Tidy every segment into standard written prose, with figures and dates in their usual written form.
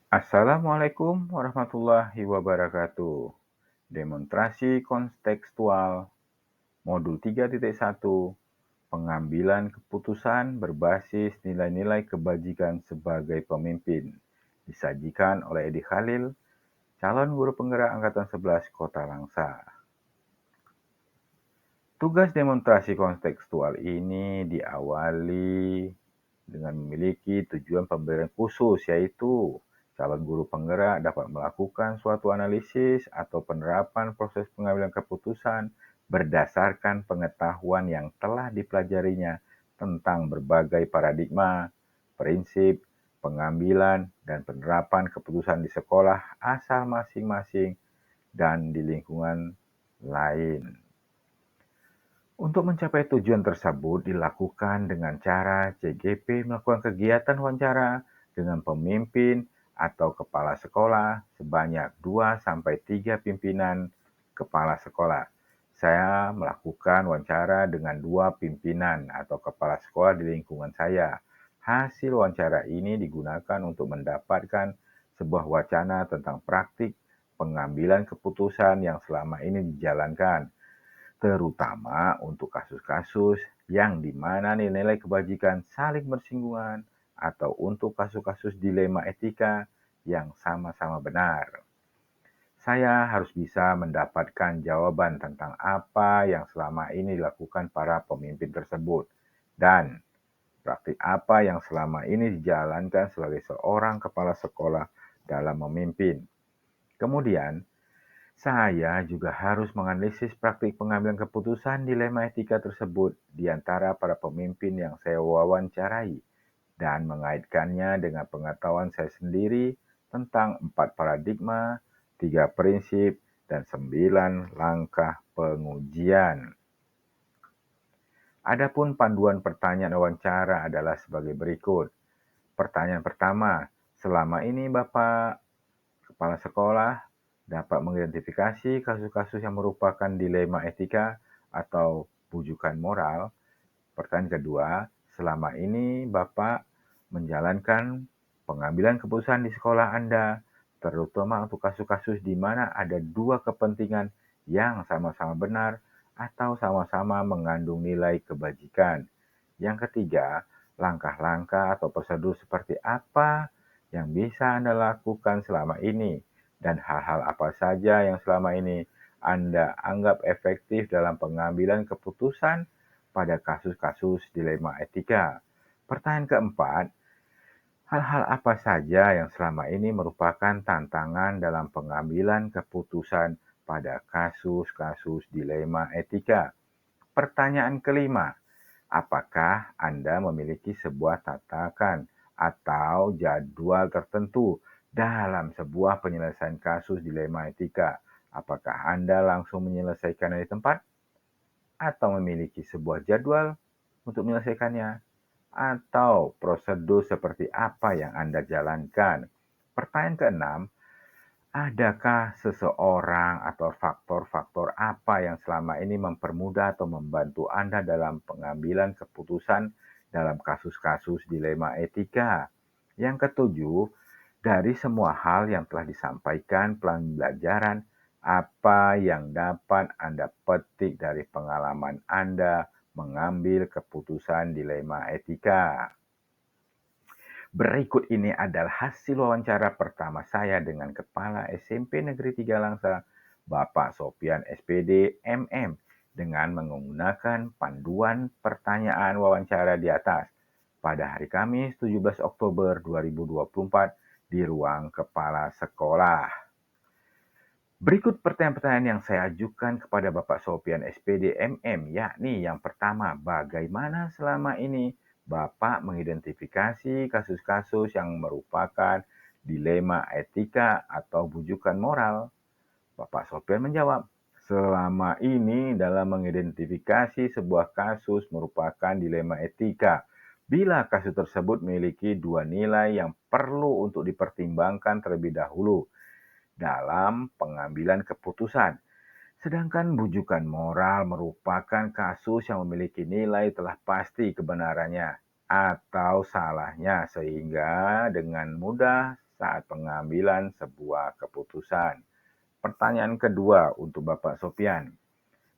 Assalamualaikum warahmatullahi wabarakatuh. Demonstrasi kontekstual modul 3.1 pengambilan keputusan berbasis nilai-nilai kebajikan sebagai pemimpin. Disajikan oleh Edi Khalil, calon guru penggerak Angkatan 11 Kota Langsa. Tugas demonstrasi kontekstual ini diawali dengan memiliki tujuan pembelajaran khusus, yaitu calon guru penggerak dapat melakukan suatu analisis atau penerapan proses pengambilan keputusan berdasarkan pengetahuan yang telah dipelajarinya tentang berbagai paradigma, prinsip, pengambilan, dan penerapan keputusan di sekolah asal masing-masing dan di lingkungan lain. Untuk mencapai tujuan tersebut dilakukan dengan cara CGP melakukan kegiatan wawancara dengan pemimpin atau kepala sekolah sebanyak 2-3 pimpinan kepala sekolah. Saya melakukan wawancara dengan 2 pimpinan atau kepala sekolah di lingkungan saya. Hasil wawancara ini digunakan untuk mendapatkan sebuah wacana tentang praktik pengambilan keputusan yang selama ini dijalankan, terutama untuk kasus-kasus yang di mana nilai kebajikan saling bersinggungan atau untuk kasus-kasus dilema etika yang sama-sama benar. Saya harus bisa mendapatkan jawaban tentang apa yang selama ini dilakukan para pemimpin tersebut dan praktik apa yang selama ini dijalankan sebagai seorang kepala sekolah dalam memimpin. Kemudian, saya juga harus menganalisis praktik pengambilan keputusan dilema etika tersebut di antara para pemimpin yang saya wawancarai dan mengaitkannya dengan pengetahuan saya sendiri tentang 4 paradigma, 3 prinsip, dan 9 langkah pengujian. Adapun panduan pertanyaan wawancara adalah sebagai berikut. Pertanyaan pertama, selama ini Bapak Kepala sekolah dapat mengidentifikasi kasus-kasus yang merupakan dilema etika atau bujukan moral. Pertanyaan kedua, selama ini Bapak menjalankan pengambilan keputusan di sekolah Anda, terutama untuk kasus-kasus di mana ada dua kepentingan yang sama-sama benar atau sama-sama mengandung nilai kebajikan. Yang ketiga, langkah-langkah atau prosedur seperti apa yang bisa Anda lakukan selama ini, dan hal-hal apa saja yang selama ini Anda anggap efektif dalam pengambilan keputusan pada kasus-kasus dilema etika. Pertanyaan keempat, hal-hal apa saja yang selama ini merupakan tantangan dalam pengambilan keputusan pada kasus-kasus dilema etika? Pertanyaan kelima, apakah Anda memiliki sebuah tatakan atau jadwal tertentu dalam sebuah penyelesaian kasus dilema etika? Apakah Anda langsung menyelesaikannya di tempat atau memiliki sebuah jadwal untuk menyelesaikannya? Atau prosedur seperti apa yang Anda jalankan? Pertanyaan keenam, adakah seseorang atau faktor-faktor apa yang selama ini mempermudah atau membantu Anda dalam pengambilan keputusan dalam kasus-kasus dilema etika? Yang ketujuh, dari semua hal yang telah disampaikan pembelajaran, apa yang dapat Anda petik dari pengalaman Anda mengambil keputusan dilema etika? Berikut ini adalah hasil wawancara pertama saya dengan Kepala SMP Negeri 3 Langsa, Bapak Sopian SPD MM, dengan menggunakan panduan pertanyaan wawancara di atas pada hari Kamis 17 Oktober 2024 di ruang Kepala Sekolah. Berikut pertanyaan-pertanyaan yang saya ajukan kepada Bapak Sopian SPD MM, yakni yang pertama, bagaimana selama ini Bapak mengidentifikasi kasus-kasus yang merupakan dilema etika atau bujukan moral? Bapak Sopian menjawab, selama ini dalam mengidentifikasi sebuah kasus merupakan dilema etika bila kasus tersebut memiliki dua nilai yang perlu untuk dipertimbangkan terlebih dahulu dalam pengambilan keputusan. Sedangkan bujukan moral merupakan kasus yang memiliki nilai telah pasti kebenarannya atau salahnya, sehingga dengan mudah saat pengambilan sebuah keputusan. Pertanyaan kedua untuk Bapak Sopian.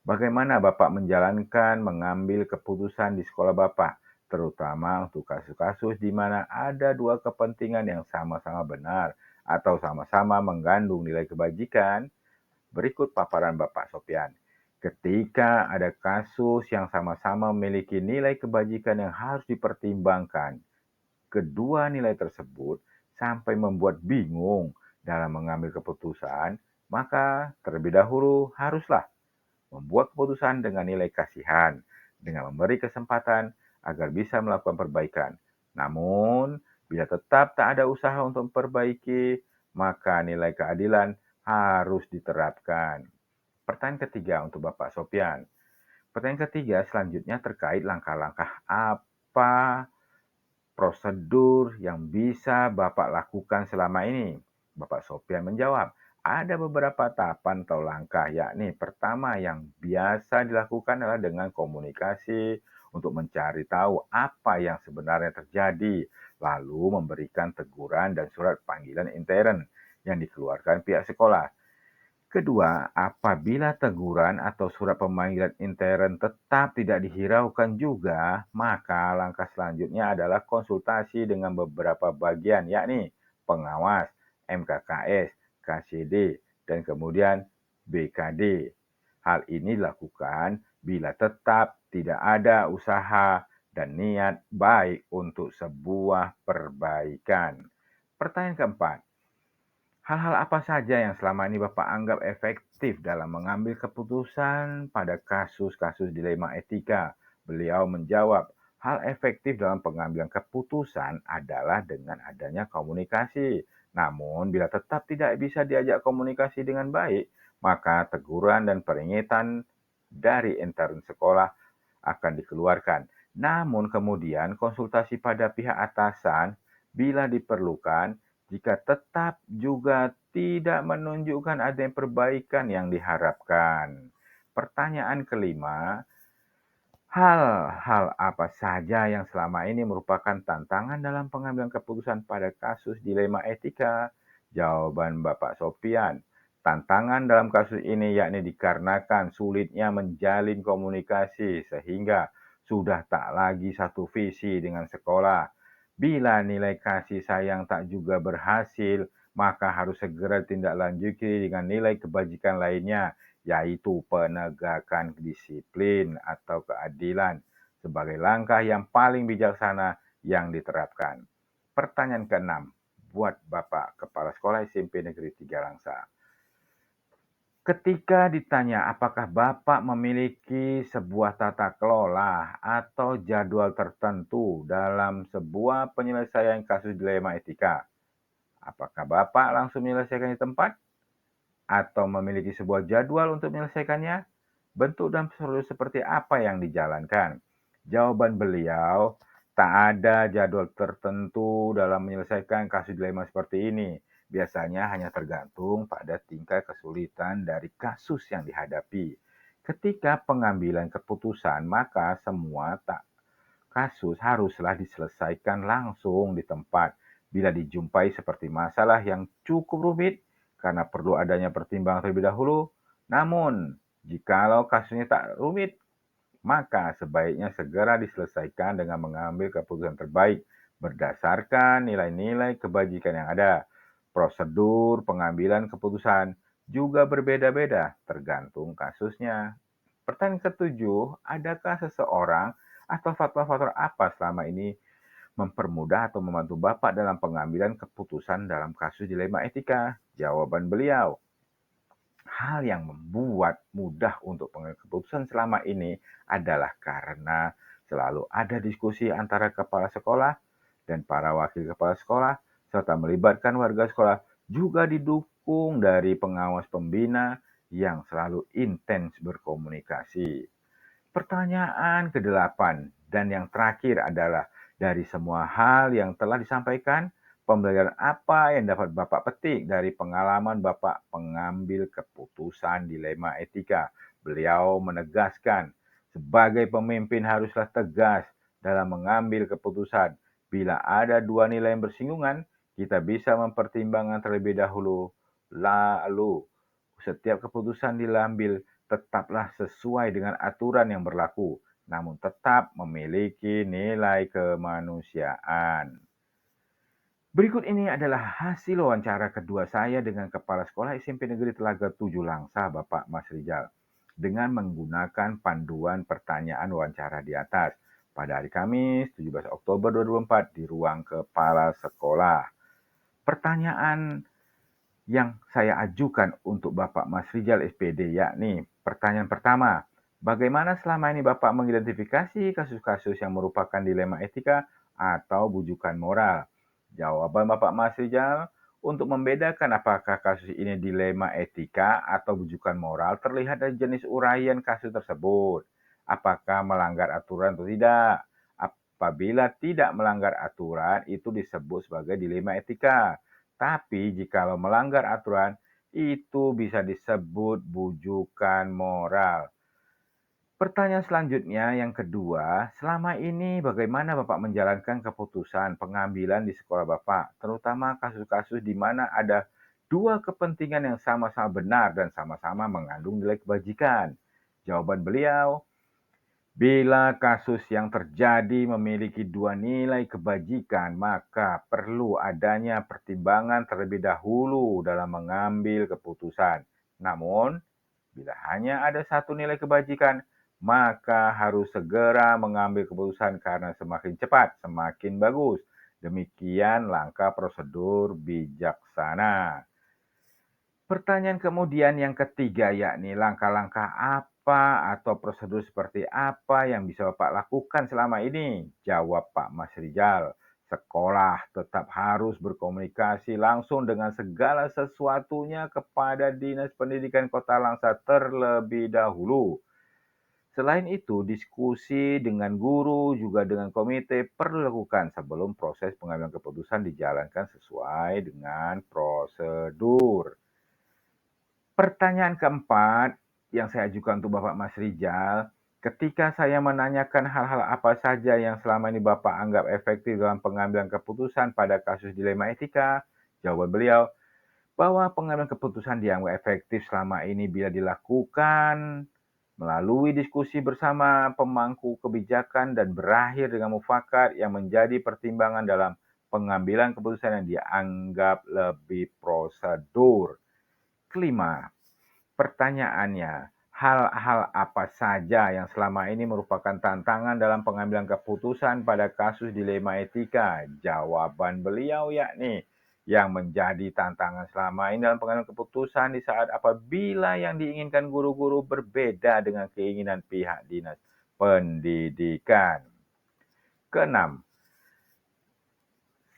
Bagaimana Bapak mengambil keputusan di sekolah Bapak, terutama untuk kasus-kasus di mana ada dua kepentingan yang sama-sama benar atau sama-sama mengandung nilai kebajikan? Berikut paparan Bapak Sopian. Ketika ada kasus yang sama-sama memiliki nilai kebajikan yang harus dipertimbangkan, kedua nilai tersebut sampai membuat bingung dalam mengambil keputusan, maka terlebih dahulu haruslah membuat keputusan dengan nilai kasihan, dengan memberi kesempatan agar bisa melakukan perbaikan. Namun, bila tetap tak ada usaha untuk memperbaiki, maka nilai keadilan harus diterapkan. Pertanyaan ketiga untuk Bapak Sopian. Pertanyaan ketiga selanjutnya terkait langkah-langkah apa prosedur yang bisa Bapak lakukan selama ini? Bapak Sopian menjawab, ada beberapa tahapan atau langkah, yakni pertama yang biasa dilakukan adalah dengan komunikasi untuk mencari tahu apa yang sebenarnya terjadi, lalu memberikan teguran dan surat panggilan intern yang dikeluarkan pihak sekolah. Kedua, apabila teguran atau surat pemanggilan intern tetap tidak dihiraukan juga, maka langkah selanjutnya adalah konsultasi dengan beberapa bagian, yakni pengawas, MKKS, KCD, dan kemudian BKD. Hal ini dilakukan bila tetap tidak ada usaha dan niat baik untuk sebuah perbaikan. Pertanyaan keempat, hal-hal apa saja yang selama ini Bapak anggap efektif dalam mengambil keputusan pada kasus-kasus dilema etika? Beliau menjawab, hal efektif dalam pengambilan keputusan adalah dengan adanya komunikasi. Namun, bila tetap tidak bisa diajak komunikasi dengan baik, maka teguran dan peringatan dari intern sekolah akan dikeluarkan. Namun kemudian konsultasi pada pihak atasan bila diperlukan jika tetap juga tidak menunjukkan adanya perbaikan yang diharapkan. Pertanyaan kelima, hal-hal apa saja yang selama ini merupakan tantangan dalam pengambilan keputusan pada kasus dilema etika? Jawaban Bapak Sopian, tantangan dalam kasus ini yakni dikarenakan sulitnya menjalin komunikasi sehingga sudah tak lagi satu visi dengan sekolah. Bila nilai kasih sayang tak juga berhasil, maka harus segera ditindaklanjuti dengan nilai kebajikan lainnya, yaitu penegakan disiplin atau keadilan sebagai langkah yang paling bijaksana yang diterapkan. Pertanyaan keenam buat Bapak Kepala Sekolah SMP Negeri 3 Langsa. Ketika ditanya apakah Bapak memiliki sebuah tata kelola atau jadwal tertentu dalam sebuah penyelesaian kasus dilema etika, apakah Bapak langsung menyelesaikan di tempat atau memiliki sebuah jadwal untuk menyelesaikannya? Bentuk dan prosedur seperti apa yang dijalankan? Jawaban beliau, tak ada jadwal tertentu dalam menyelesaikan kasus dilema seperti ini. Biasanya hanya tergantung pada tingkat kesulitan dari kasus yang dihadapi. Ketika pengambilan keputusan, maka semua kasus haruslah diselesaikan langsung di tempat. Bila dijumpai seperti masalah yang cukup rumit karena perlu adanya pertimbangan terlebih dahulu, namun jikalau kasusnya tak rumit, maka sebaiknya segera diselesaikan dengan mengambil keputusan terbaik berdasarkan nilai-nilai kebajikan yang ada. Prosedur pengambilan keputusan juga berbeda-beda tergantung kasusnya. Pertanyaan ketujuh, adakah seseorang atau faktor-faktor apa selama ini mempermudah atau membantu Bapak dalam pengambilan keputusan dalam kasus dilema etika? Jawaban beliau, hal yang membuat mudah untuk pengambilan keputusan selama ini adalah karena selalu ada diskusi antara kepala sekolah dan para wakil kepala sekolah, serta melibatkan warga sekolah, juga didukung dari pengawas pembina yang selalu intens berkomunikasi. Pertanyaan ke-8 dan yang terakhir adalah, dari semua hal yang telah disampaikan, pembelajaran apa yang dapat Bapak petik dari pengalaman Bapak pengambil keputusan dilema etika? Beliau menegaskan, sebagai pemimpin haruslah tegas dalam mengambil keputusan. Bila ada dua nilai yang bersinggungan, kita bisa mempertimbangkan terlebih dahulu. Lalu, setiap keputusan diambil tetaplah sesuai dengan aturan yang berlaku, namun tetap memiliki nilai kemanusiaan. Berikut ini adalah hasil wawancara kedua saya dengan Kepala Sekolah SMP Negeri Telaga 7 Langsa, Bapak Mas Rizal, dengan menggunakan panduan pertanyaan wawancara di atas pada hari Kamis 17 Oktober 2004 di ruang Kepala Sekolah. Pertanyaan yang saya ajukan untuk Bapak Mas Rizal SPD yakni pertanyaan pertama, bagaimana selama ini Bapak mengidentifikasi kasus-kasus yang merupakan dilema etika atau bujukan moral? Jawaban Bapak Mas Rizal, untuk membedakan apakah kasus ini dilema etika atau bujukan moral terlihat dari jenis uraian kasus tersebut. Apakah melanggar aturan atau tidak? Apabila tidak melanggar aturan, itu disebut sebagai dilema etika. Tapi jikalau melanggar aturan, itu bisa disebut bujukan moral. Pertanyaan selanjutnya yang kedua, selama ini bagaimana Bapak menjalankan keputusan pengambilan di sekolah Bapak, terutama kasus-kasus di mana ada dua kepentingan yang sama-sama benar dan sama-sama mengandung nilai kebajikan? Jawaban beliau, bila kasus yang terjadi memiliki dua nilai kebajikan, maka perlu adanya pertimbangan terlebih dahulu dalam mengambil keputusan. Namun, bila hanya ada satu nilai kebajikan, maka harus segera mengambil keputusan karena semakin cepat, semakin bagus. Demikian langkah prosedur bijaksana. Pertanyaan kemudian yang ketiga yakni langkah-langkah apa atau prosedur seperti apa yang bisa Bapak lakukan selama ini? Jawab Pak Mas Rizal, sekolah tetap harus berkomunikasi langsung dengan segala sesuatunya kepada Dinas Pendidikan Kota Langsa terlebih dahulu. Selain itu, diskusi dengan guru juga dengan komite perlu dilakukan sebelum proses pengambilan keputusan dijalankan sesuai dengan prosedur. Pertanyaan keempat yang saya ajukan untuk Bapak Mas Rizal, ketika saya menanyakan hal-hal apa saja yang selama ini Bapak anggap efektif dalam pengambilan keputusan pada kasus dilema etika, jawaban beliau bahwa pengambilan keputusan dianggap efektif selama ini bila dilakukan melalui diskusi bersama pemangku kebijakan dan berakhir dengan mufakat yang menjadi pertimbangan dalam pengambilan keputusan yang dianggap lebih prosedur. Kelima, pertanyaannya, hal-hal apa saja yang selama ini merupakan tantangan dalam pengambilan keputusan pada kasus dilema etika? Jawaban beliau yakni yang menjadi tantangan selama ini dalam pengambilan keputusan di saat apabila yang diinginkan guru-guru berbeda dengan keinginan pihak dinas pendidikan. Keenam,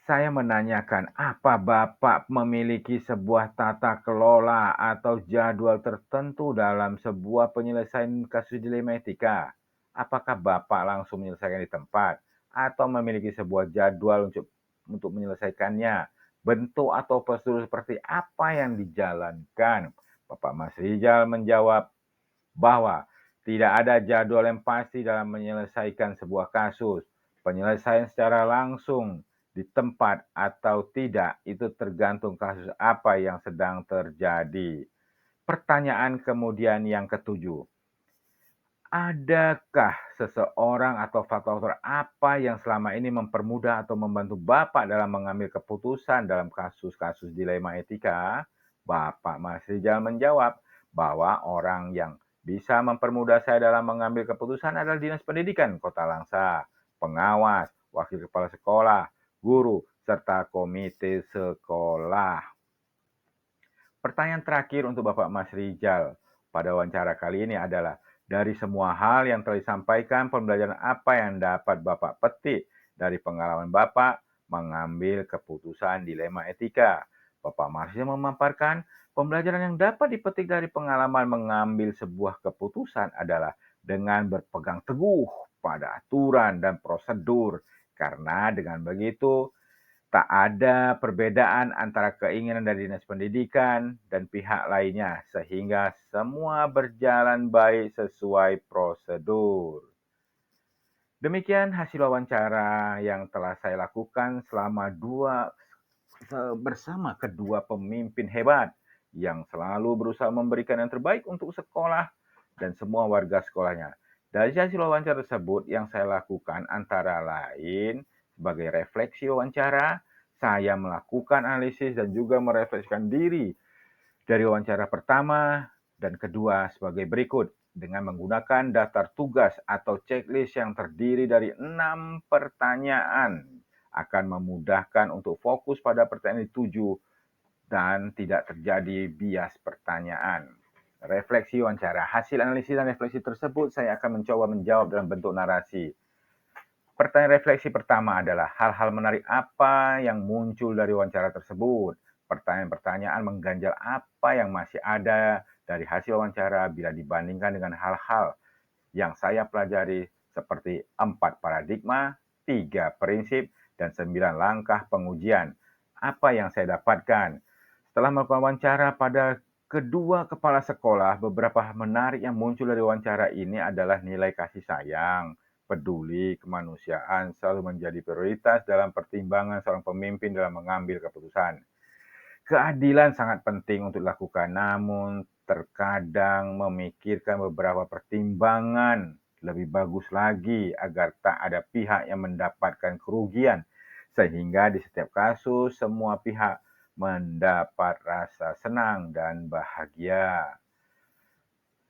saya menanyakan, apa Bapak memiliki sebuah tata kelola atau jadwal tertentu dalam sebuah penyelesaian kasus dilema etika? Apakah Bapak langsung menyelesaikan di tempat atau memiliki sebuah jadwal untuk menyelesaikannya? Bentuk atau prosedur seperti apa yang dijalankan? Bapak Mas Rizal menjawab bahwa tidak ada jadwal yang pasti dalam menyelesaikan sebuah kasus. Penyelesaian secara langsung di tempat atau tidak itu tergantung kasus apa yang sedang terjadi. Pertanyaan kemudian yang ketujuh, adakah seseorang atau faktor apa yang selama ini mempermudah atau membantu Bapak dalam mengambil keputusan dalam kasus-kasus dilema etika? Bapak Mas Rizal menjawab bahwa orang yang bisa mempermudah saya dalam mengambil keputusan adalah Dinas Pendidikan Kota Langsa, pengawas, wakil kepala sekolah, guru, serta komite sekolah. Pertanyaan terakhir untuk Bapak Mas Rizal pada wawancara kali ini adalah, dari semua hal yang telah disampaikan, pembelajaran apa yang dapat Bapak petik dari pengalaman Bapak mengambil keputusan dilema etika? Bapak Mas Rizal memaparkan, pembelajaran yang dapat dipetik dari pengalaman mengambil sebuah keputusan adalah dengan berpegang teguh pada aturan dan prosedur. Karena dengan begitu, tak ada perbedaan antara keinginan dari Dinas Pendidikan dan pihak lainnya, sehingga semua berjalan baik sesuai prosedur. Demikian hasil wawancara yang telah saya lakukan selama bersama kedua pemimpin hebat yang selalu berusaha memberikan yang terbaik untuk sekolah dan semua warga sekolahnya. Dari hasil wawancara tersebut yang saya lakukan antara lain sebagai refleksi wawancara, saya melakukan analisis dan juga merefleksikan diri dari wawancara pertama dan kedua sebagai berikut. Dengan menggunakan daftar tugas atau checklist yang terdiri dari 6 pertanyaan, akan memudahkan untuk fokus pada pertanyaan dituju dan tidak terjadi bias pertanyaan. Refleksi wawancara. Hasil analisis dan refleksi tersebut saya akan mencoba menjawab dalam bentuk narasi. Pertanyaan refleksi pertama adalah hal-hal menarik apa yang muncul dari wawancara tersebut. Pertanyaan-pertanyaan mengganjal apa yang masih ada dari hasil wawancara bila dibandingkan dengan hal-hal yang saya pelajari seperti 4 paradigma, 3 prinsip, dan 9 langkah pengujian. Apa yang saya dapatkan? Setelah melakukan wawancara pada kedua kepala sekolah, beberapa menarik yang muncul dari wawancara ini adalah nilai kasih sayang, peduli, kemanusiaan selalu menjadi prioritas dalam pertimbangan seorang pemimpin dalam mengambil keputusan. Keadilan sangat penting untuk dilakukan, namun terkadang memikirkan beberapa pertimbangan lebih bagus lagi agar tak ada pihak yang mendapatkan kerugian, sehingga di setiap kasus semua pihak mendapat rasa senang dan bahagia.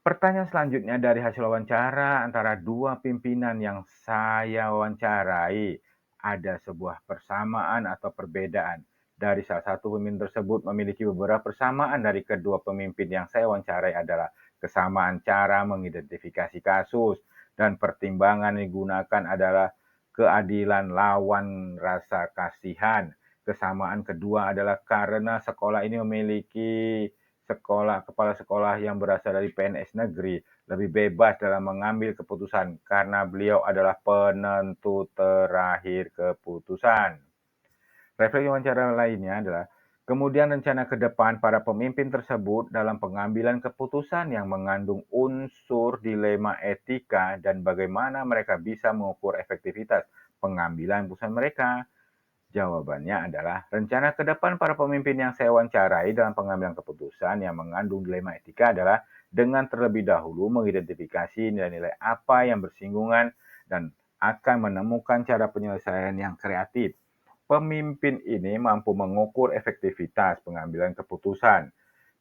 Pertanyaan selanjutnya dari hasil wawancara antara dua pimpinan yang saya wawancarai, ada sebuah persamaan atau perbedaan. Dari salah satu pemimpin tersebut memiliki beberapa persamaan dari kedua pemimpin yang saya wawancarai adalah kesamaan cara mengidentifikasi kasus dan pertimbangan yang digunakan adalah keadilan lawan rasa kasihan. Kesamaan kedua adalah karena sekolah ini memiliki kepala sekolah yang berasal dari PNS negeri lebih bebas dalam mengambil keputusan karena beliau adalah penentu terakhir keputusan. Refleksi wawancara lainnya adalah kemudian rencana ke depan para pemimpin tersebut dalam pengambilan keputusan yang mengandung unsur dilema etika dan bagaimana mereka bisa mengukur efektivitas pengambilan keputusan mereka. Jawabannya adalah rencana ke depan para pemimpin yang saya wawancarai dalam pengambilan keputusan yang mengandung dilema etika adalah dengan terlebih dahulu mengidentifikasi nilai-nilai apa yang bersinggungan dan akan menemukan cara penyelesaian yang kreatif. Pemimpin ini mampu mengukur efektivitas pengambilan keputusan,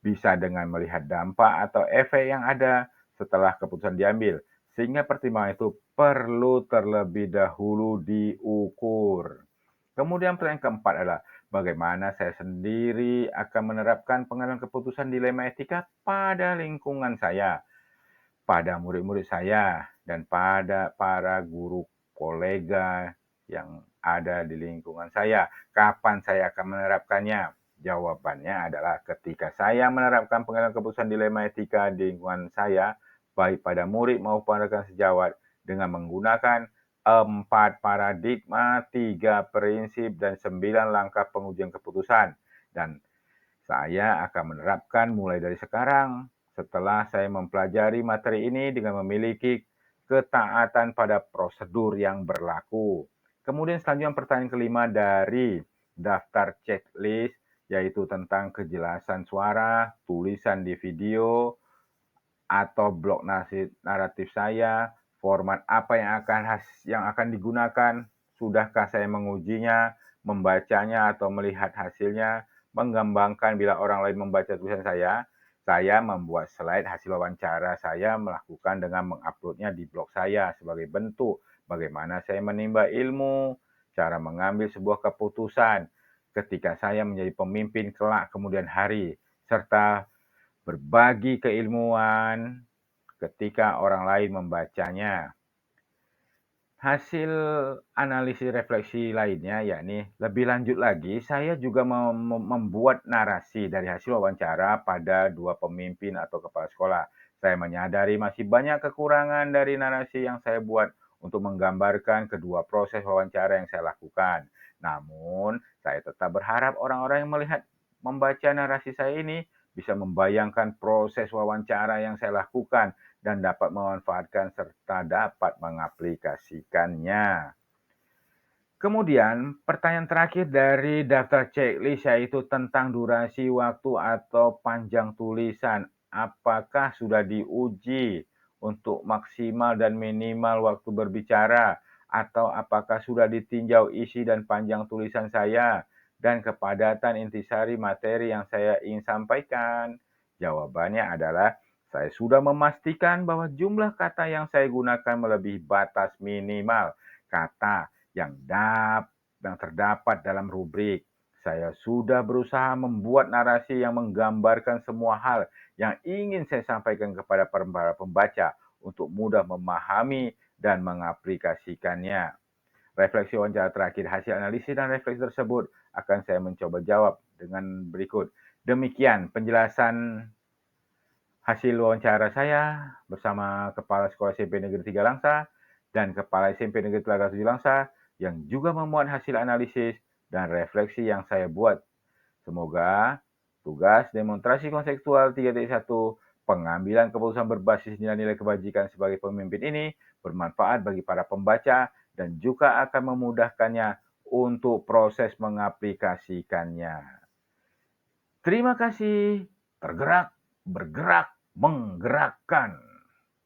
bisa dengan melihat dampak atau efek yang ada setelah keputusan diambil, sehingga pertimbangan itu perlu terlebih dahulu diukur. Kemudian pertanyaan keempat adalah, bagaimana saya sendiri akan menerapkan pengambilan keputusan dilema etika pada lingkungan saya, pada murid-murid saya, dan pada para guru kolega yang ada di lingkungan saya. Kapan saya akan menerapkannya? Jawabannya adalah ketika saya menerapkan pengambilan keputusan dilema etika di lingkungan saya, baik pada murid maupun rekan sejawat, dengan menggunakan 4 paradigma, 3 prinsip, dan 9 langkah pengujian keputusan. Dan saya akan menerapkan mulai dari sekarang setelah saya mempelajari materi ini dengan memiliki ketaatan pada prosedur yang berlaku. Kemudian selanjutnya pertanyaan kelima dari daftar checklist, yaitu tentang kejelasan suara, tulisan di video, atau blok naratif saya, format apa yang akan digunakan, sudahkah saya mengujinya, membacanya atau melihat hasilnya, mengembangkan bila orang lain membaca tulisan saya membuat slide hasil wawancara saya melakukan dengan menguploadnya di blog saya sebagai bentuk bagaimana saya menimba ilmu, cara mengambil sebuah keputusan ketika saya menjadi pemimpin kelak kemudian hari, serta berbagi keilmuan ketika orang lain membacanya. Hasil analisis refleksi lainnya, yakni lebih lanjut lagi, saya juga membuat narasi dari hasil wawancara pada dua pemimpin atau kepala sekolah. Saya menyadari masih banyak kekurangan dari narasi yang saya buat untuk menggambarkan kedua proses wawancara yang saya lakukan. Namun, saya tetap berharap orang-orang yang membaca narasi saya ini bisa membayangkan proses wawancara yang saya lakukan dan dapat memanfaatkan serta dapat mengaplikasikannya. Kemudian, pertanyaan terakhir dari daftar checklist yaitu tentang durasi waktu atau panjang tulisan. Apakah sudah diuji untuk maksimal dan minimal waktu berbicara? Atau apakah sudah ditinjau isi dan panjang tulisan saya dan kepadatan intisari materi yang saya ingin sampaikan? Jawabannya adalah saya sudah memastikan bahwa jumlah kata yang saya gunakan melebihi batas minimal kata yang terdapat dalam rubrik. Saya sudah berusaha membuat narasi yang menggambarkan semua hal yang ingin saya sampaikan kepada para pembaca untuk mudah memahami dan mengaplikasikannya. Refleksi wawancara terakhir, hasil analisis dan refleksi tersebut akan saya mencoba jawab dengan berikut. Demikian penjelasan hasil wawancara saya bersama Kepala Sekolah SMP Negeri 3 Langsa dan Kepala SMP Negeri Telaga 7 Langsa yang juga memuat hasil analisis dan refleksi yang saya buat. Semoga tugas demonstrasi konseptual 3.1 pengambilan keputusan berbasis nilai-nilai kebajikan sebagai pemimpin ini bermanfaat bagi para pembaca dan juga akan memudahkannya untuk proses mengaplikasikannya. Terima kasih. Tergerak, bergerak, menggerakkan.